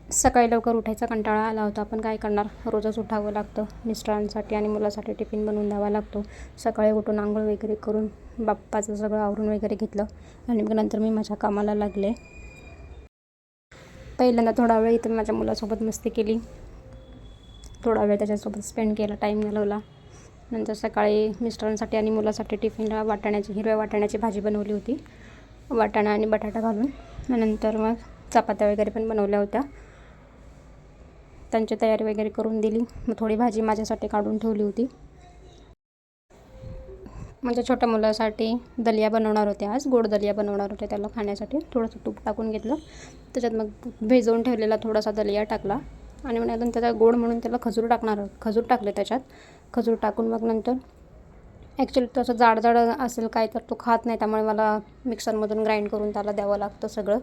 सकाळी लवकर उठायचा कंटाळा आला होता, पण काय करणार, रोजच उठावं लागतं. मिस्टरांसाठी आणि मुलासाठी टिफिन बनवून द्यावा लागतो. सकाळी उठून आंघोळ वगैरे करून बाप्पाचं सगळं आवरून वगैरे घेतलं आणि मग नंतर मी माझ्या कामाला लागले. पहिल्यांदा थोडा वेळ इथं माझ्या मुलासोबत मस्ती केली, थोडा वेळ त्याच्यासोबत स्पेंड केला, टाईम घालवला. नंतर सकाळी मिस्टरांसाठी आणि मुलासाठी टिफिनला हिरव्या वाटाण्याची भाजी बनवली होती, वाटाणा आणि बटाटा घालून. नंतर मग चपात्या वगैरे पण बनवल्या होत्या, त्यांची तयारी वगैरे करून दिली. मग थोडी भाजी माझ्यासाठी काढून ठेवली होती. माझ्या छोट्या मुलासाठी दलिया बनवणार होते, आज गोड दलिया बनवणार होते त्याला खाण्यासाठी. थोडंसं तूप टाकून घेतलं, त्याच्यात मग भिजवून ठेवलेला थोडासा दलिया टाकला आणि मग अजून त्याचा गोड म्हणून त्याला खजूर टाकले त्याच्यात. खजूर टाकून मग नंतर ॲक्च्युली तसं जाड असेल काय तर तो खात नाही, त्यामुळे मला मिक्सरमधून ग्राइंड करून त्याला द्यावं लागतं सगळं,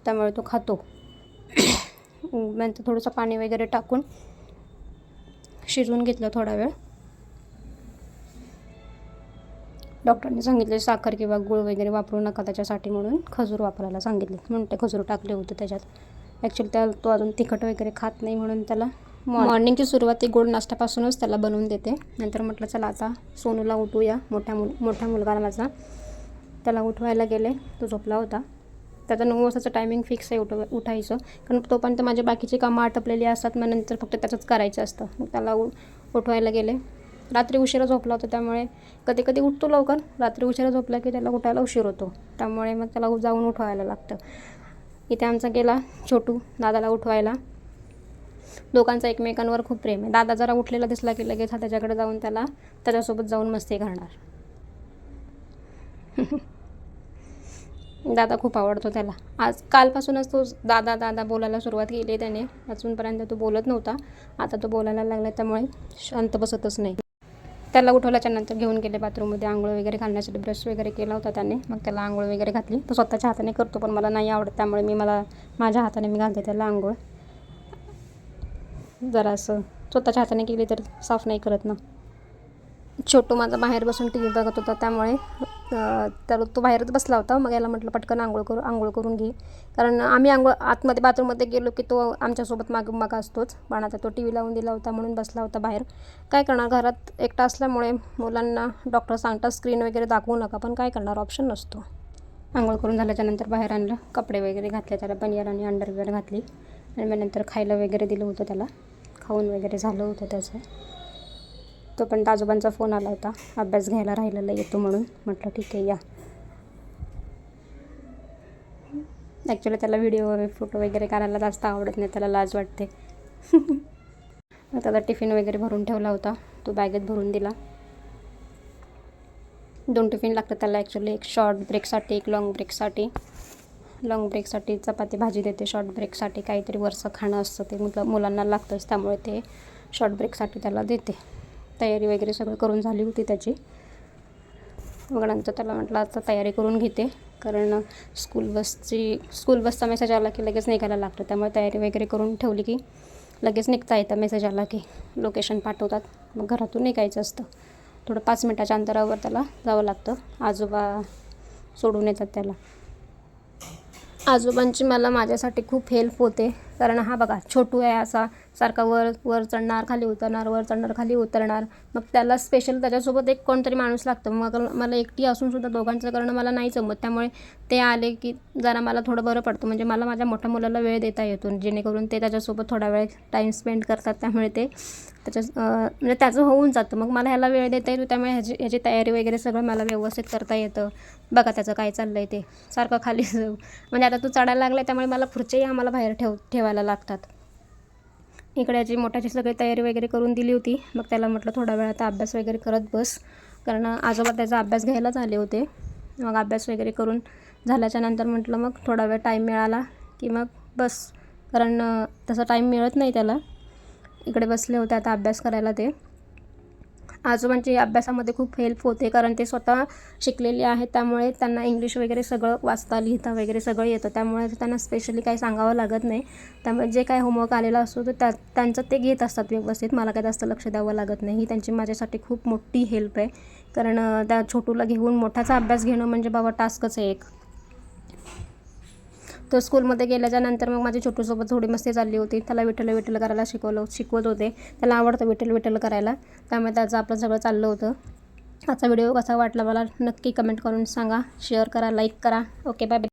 त्यामुळे तो खातो. नंतर थोडंसं पाणी वगैरे टाकून शिजवून घेतलं थोडा वेळ. डॉक्टरने सांगितले साखर किंवा गूळ वगैरे वापरू नका त्याच्यासाठी, म्हणून खजूर वापरायला सांगितले, म्हणून ते खजूर टाकले होते त्याच्यात. ॲक्च्युली तो अजून तिखट वगैरे खात नाही, म्हणून त्याला मॉर्निंगची सुरुवात ती गोड नाश्त्यापासूनच त्याला बनवून देते. नंतर म्हटलं चला आता सोनूला उठवूया, मोठा मुलगा माझा, त्याला उठवायला गेले. तो झोपला होता. त्याचा 9 वाजताचं टायमिंग फिक्स आहे उठायचं, कारण तोपर्यंत माझे बाकीची कामं आटपलेली असतात. मग नंतर फक्त त्याचंच करायचं असतं. मग त्याला उठवायला गेले. रात्री उशिरा झोपला होता, त्यामुळे कधी कधी उठतो लवकर, रात्री उशिरा झोपला की त्याला उठायला उशीर होतो, त्यामुळे मग त्याला जाऊन उठवायला लागतं. इथे आमचा गेला छोटू दादाला उठवायला. दोघांचा एकमेकांवर खूप प्रेम आहे. दादा जरा उठलेला दिसला की लगेच त्याच्याकडे जाऊन त्याच्यासोबत जाऊन मस्ती करणार. दादा खूप आवडतो त्याला. कालपासूनच तो दादा दादा बोलायला सुरुवात केली त्याने. अजूनपर्यंत तो बोलत नव्हता, आता तो बोलायला लागला, त्यामुळे शांत बसतच नाही. त्याला उठवल्याच्या नंतर घेऊन गेले बाथरूममध्ये आंघोळ वगैरे घालण्यासाठी. ब्रश वगैरे केला होता त्याने, मग त्याला आंघोळ वगैरे घातली. तो स्वतःच्या हाताने करतो, पण मला नाही आवडत, त्यामुळे माझ्या हाताने मी घालते त्याला आंघोळ. जरा असं स्वतःच्या हाताने केली तर साफ नाही करत ना. छोटू माझा बाहेर बसून टी व्ही बघत होता, त्यामुळे तो बाहेरच बसला होता. मग याला म्हटलं पटकन आंघोळ करून घे, कारण आम्ही आतमध्ये बाथरूममध्ये गेलो की तो आमच्यासोबत माग असतोच. पण आता तो टी व्ही लावून दिला होता म्हणून बसला होता बाहेर. काय करणार, घरात एकटा असल्यामुळे मुलांना डॉक्टर सांगतात स्क्रीन वगैरे दाखवू नका, पण काय करणार, ऑप्शन नसतो. आंघोळ करून झाल्याच्यानंतर बाहेर आणलं, कपडे वगैरे घातले त्याला, बनियान आणि अंडरवेअर घातली आणि मग नंतर खायला वगैरे दिलं होतं त्याला. खाऊन वगैरे झालं होतं त्याचं. तो पण आजोबांचा फोन आला होता, अभ्यास घ्यायला राहिलेला येतो म्हणून. म्हटलं ठीक आहे या. ॲक्च्युली त्याला व्हिडिओ फोटो वगैरे करायला जास्त आवडत नाही, त्याला लाज वाटते. त्याला टिफिन वगैरे भरून ठेवला होता, तो बॅगेत भरून दिला. 2 टिफिन लागतात त्याला ॲक्च्युली, एक शॉर्ट ब्रेकसाठी, एक लॉंग ब्रेकसाठी. लॉंग ब्रेकसाठी चपाती भाजी देते, शॉर्ट ब्रेकसाठी काहीतरी वरचं खाणं असतं, ते मुलांना लागतंच, त्यामुळे ते शॉर्ट ब्रेकसाठी त्याला देते. तयारी वगैरे सगळं करून झाली होती त्याची. मग नंतर त्याला म्हटलं आता तयारी करून घेते, कारण स्कूल बसचा मेसेज आला की लगेच निघायला लागतं, त्यामुळे तयारी वगैरे करून ठेवली की लगेच निघता येतं. मेसेज आला की लोकेशन पाठवतात, मग घरातून निघायचं असतं. थोडं 5 मिनटाच्या अंतरावर त्याला जावं लागतं. आजोबा सोडून येतात त्याला. आजोबांची माझ्यासाठी खूप हेल्प होते, कारण हा बघा छोटू आहे, असा सारखा वर चढणार खाली उतरणार, वर चढणार खाली उतरणार. मग त्याला स्पेशल त्याच्यासोबत एक कोणतरी माणूस लागतं. मग मला एकटी असूनसुद्धा दोघांचं करणं मला नाही जमत, त्यामुळे ते आले की जरा मला थोडं बरं पडतं. म्हणजे मला माझ्या मोठ्या मुलाला वेळ देता येतो, जेणेकरून ते त्याच्यासोबत थोडा वेळ टाईम स्पेंड करतात, त्यामुळे ते म्हणजे त्याचं होऊन जातं. मग मला ह्याला वेळ देता येतो, त्यामुळे ह्याची तयारी वगैरे सगळं मला व्यवस्थित करता येतं. बघा त्याचं काय चाललं आहे ते, सारखं खाली म्हणजे आता तो चढायला लागला आहे, त्यामुळे मला खुर्च्याही आम्हाला बाहेर ठेवायला लागतात. इकडे याची मोठ्याची सगळी तयारी वगैरे करून दिली होती. मग त्याला म्हटलं थोडा वेळ आता अभ्यास वगैरे करत बस, कारण आजोबा त्याचा अभ्यास घ्यायलाच आले होते. मग अभ्यास वगैरे करून झाल्याच्या नंतर म्हटलं मग थोडा वेळ टाईम मिळाला की मग बस, कारण तसा टाईम मिळत नाही त्याला. इकडे बसले होते आता अभ्यास करायला. ते आजोबांची अभ्यासामध्ये खूप हेल्प होते, कारण ते स्वतः शिकलेले आहेत, त्यामुळे त्यांना इंग्लिश वगैरे सगळं वाचता लिहिता वगैरे सगळं येतं, त्यामुळे त्यांना स्पेशली काही सांगावं लागत नाही. त्यामुळे जे काय होमवर्क आलेला असतो तर त्यांचं ते घेत असतात व्यवस्थित. मला काय जास्त लक्ष द्यावं लागत नाही. ही त्यांची माझ्यासाठी खूप मोठी हेल्प आहे, कारण त्या छोटूला घेऊन मोठ्याचा अभ्यास घेणं म्हणजे बाबा टास्कच आहे एक. तो स्कूलमध्ये गेल्याच्या नंतर मग माझ्या छोटूसोबत थोडी मस्ती चालली होती. त्याला विठ्ठल विठ्ठल करायला शिकवत होते. त्याला आवडतं विठ्ठल विठ्ठल करायला, त्यामुळे त्याचं आपलं सगळं चाललं होतं. आजचा व्हिडिओ कसा वाटला मला नक्की कमेंट करून सांगा. शेअर करा, लाईक करा. Okay, bye bye.